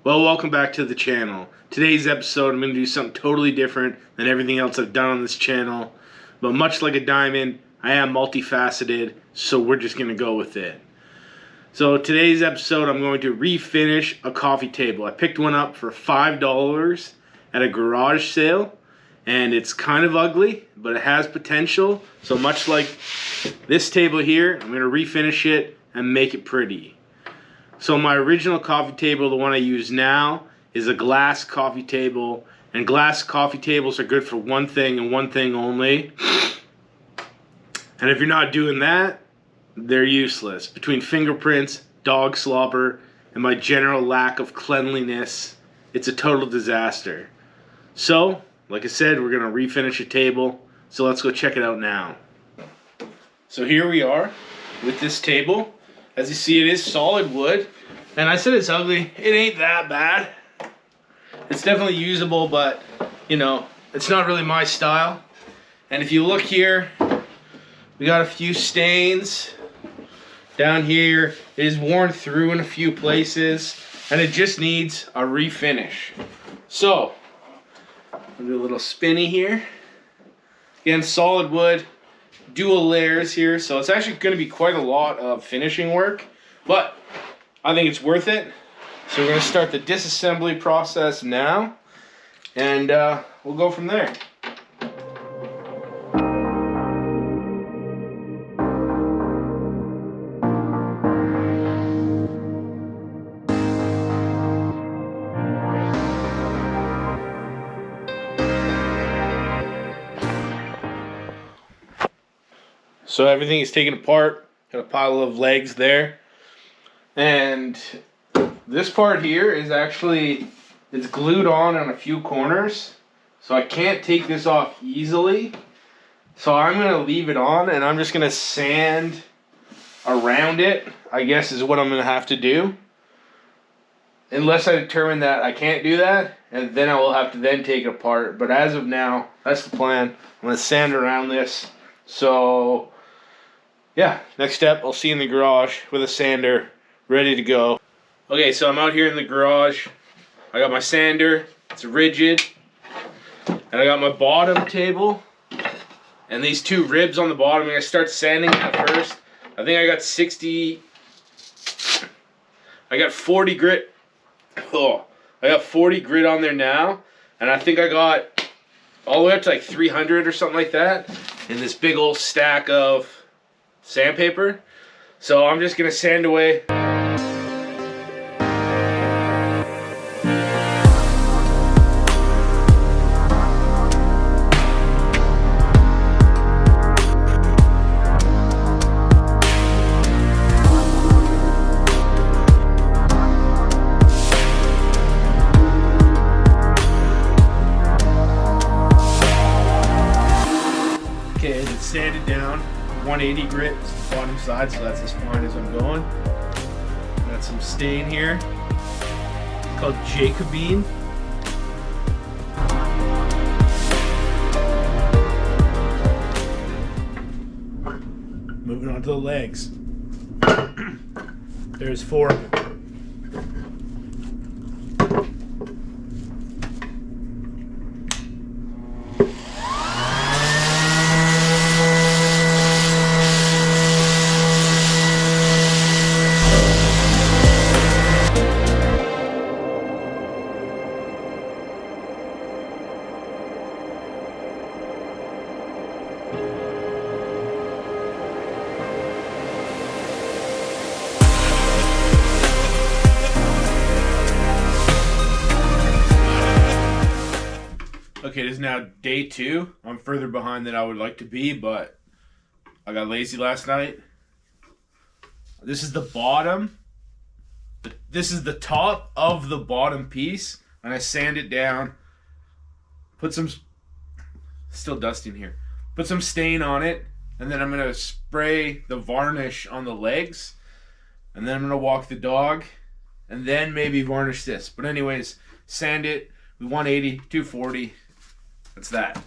Well, welcome back to the channel. Today's episode, I'm going to do something totally different than everything else I've done on this channel. But much like a diamond, I am multifaceted, so we're just going to go with it. So today's episode, I'm going to refinish a coffee table. I picked one up for $5 at a garage sale, and it's kind of ugly, but it has potential. So much like this table here, I'm going to refinish it and make it pretty. So my original coffee table, the one I use now, is a glass coffee table. And glass coffee tables are good for one thing and one thing only. And if you're not doing that, they're useless. Between fingerprints, dog slobber, and my general lack of cleanliness, it's a total disaster. So, like I said, we're going to refinish a table. So let's go check it out now. So here we are with this table. As you see, it is solid wood. And I said it's ugly. It ain't that bad. It's definitely usable, but, you know, it's not really my style. And if you look here, we got a few stains. Down here, it is worn through in a few places. And it just needs a refinish. So, I'll do a little spinny here. Again, solid wood. Dual layers here, so it's actually going to be quite a lot of finishing work, but I think it's worth it. So we're going to start the disassembly process now, and we'll go from there. So everything is taken apart, got a pile of legs there. And this part here is actually, it's glued on a few corners. So I can't take this off easily. So I'm going to leave it on and I'm just going to sand around it, I guess is what I'm going to have to do. Unless I determine that I can't do that, and then I will have to then take it apart. But as of now, that's the plan. I'm going to sand around this. So yeah, next step, I'll see you in the garage with a sander ready to go. Okay, so I'm out here in the garage. I got my sander, it's rigid. And I got my bottom table. And these two ribs on the bottom, I'm going to start sanding at first. I think I got 40 grit. Oh, I got 40 grit on there now. And I think I got all the way up to like 300 or something like that in this big old stack of sandpaper. So I'm just gonna sand away. Okay, it's sanded down. 180 grit is the bottom side, so that's as fine as I'm going. Got some stain here. It's called Jacobean. Moving on to the legs. There's 4 of them. Okay, it is now day 2. I'm further behind than I would like to be, but I got lazy last night. This is the bottom. This is the top of the bottom piece, and I sand it down. Put some, still dusting here. Put some stain on it, and then I'm going to spray the varnish on the legs, and then I'm going to walk the dog, and then maybe varnish this. But anyways, sand it with 180, 240. That's that.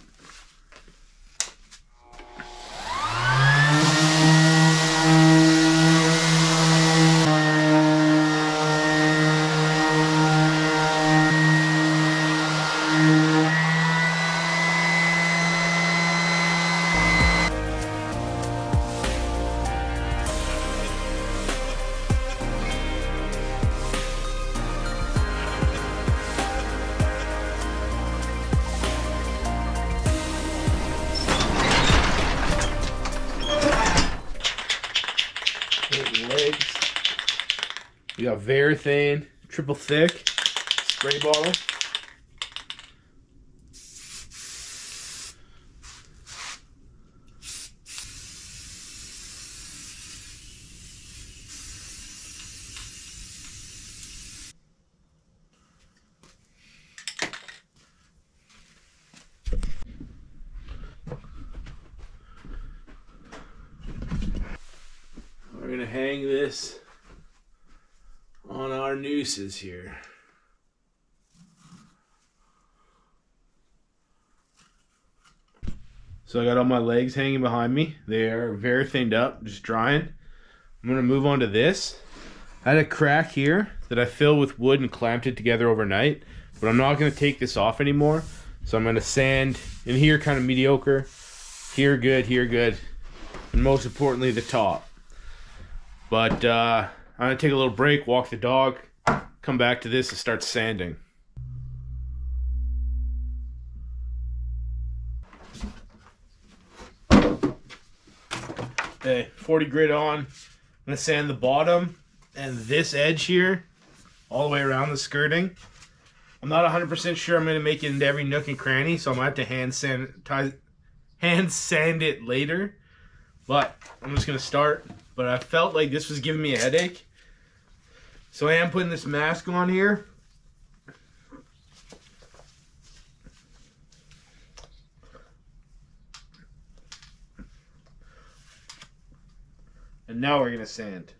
a varathane triple thick spray bottle. We're gonna hang this on our nooses here. So I got all my legs hanging behind me. They are very thinned up, just drying. I'm gonna move on to this. I had a crack here that I filled with wood and clamped it together overnight, but I'm not gonna take this off anymore. So I'm gonna sand in here kind of mediocre, here good, and most importantly the top. But I'm gonna take a little break, walk the dog, come back to this and start sanding. Okay, 40 grit on. I'm gonna sand the bottom and this edge here all the way around the skirting. I'm not 100% sure I'm gonna make it into every nook and cranny, so I'm gonna have to hand sand it later. But I'm just gonna start. But I felt like this was giving me a headache, so I am putting this mask on here. And now we're gonna sand.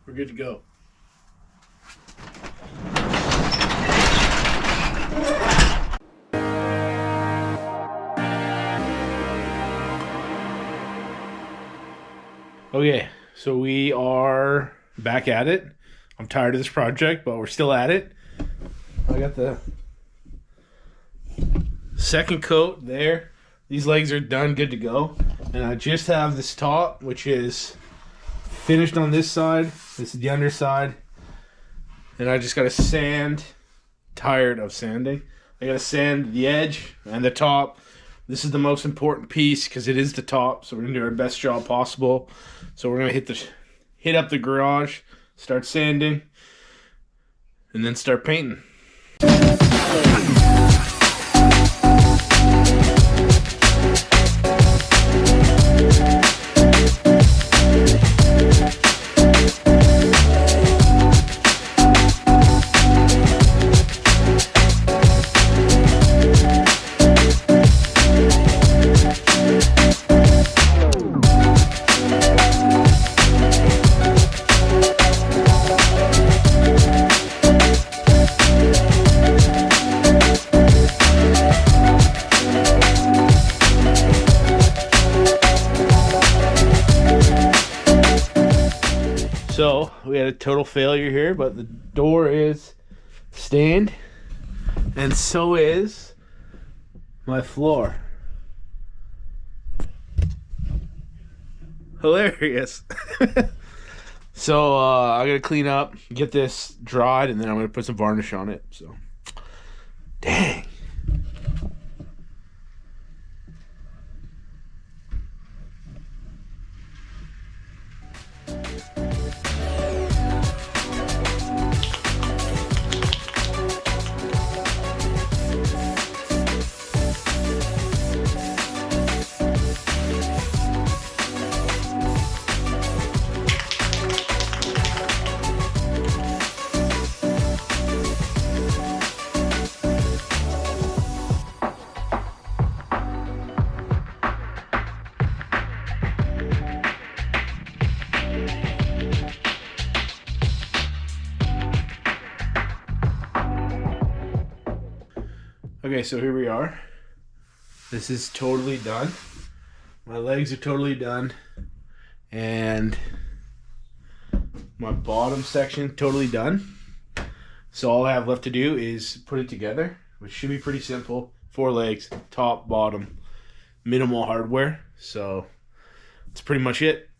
We're good to go. Okay, so we are back at it. I'm tired of this project, but we're still at it. I got the second coat there. These legs are done, good to go. And I just have this top, which is finished on this side. This is the underside. And I just got to sand. Tired of sanding. I got to sand the edge and the top. This is the most important piece because it is the top. So we're going to do our best job possible. So we're going to hit up the garage, start sanding, and then start painting. So we had a total failure here, but the door is stained, and so is my floor. Hilarious. So I gotta clean up, get this dried, and then I'm gonna put some varnish on it. So, dang. Okay, so here we are. This is totally done. My legs are totally done. And my bottom section totally done. So all I have left to do is put it together, which should be pretty simple. 4 legs, top, bottom, minimal hardware. So that's pretty much it.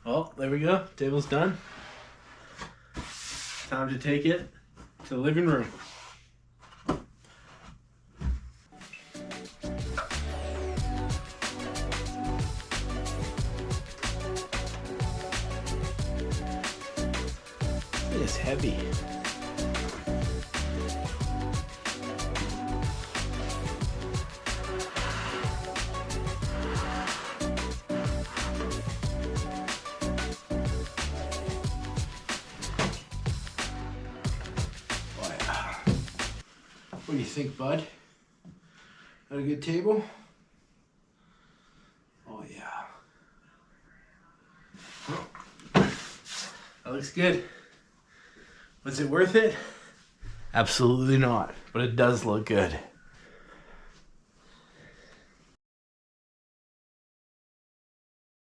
Well, there we go. Table's done. Time to take it to the living room. It is heavy. What do you think, bud? Got a good table? Oh yeah. That looks good. Was it worth it? Absolutely not, but it does look good.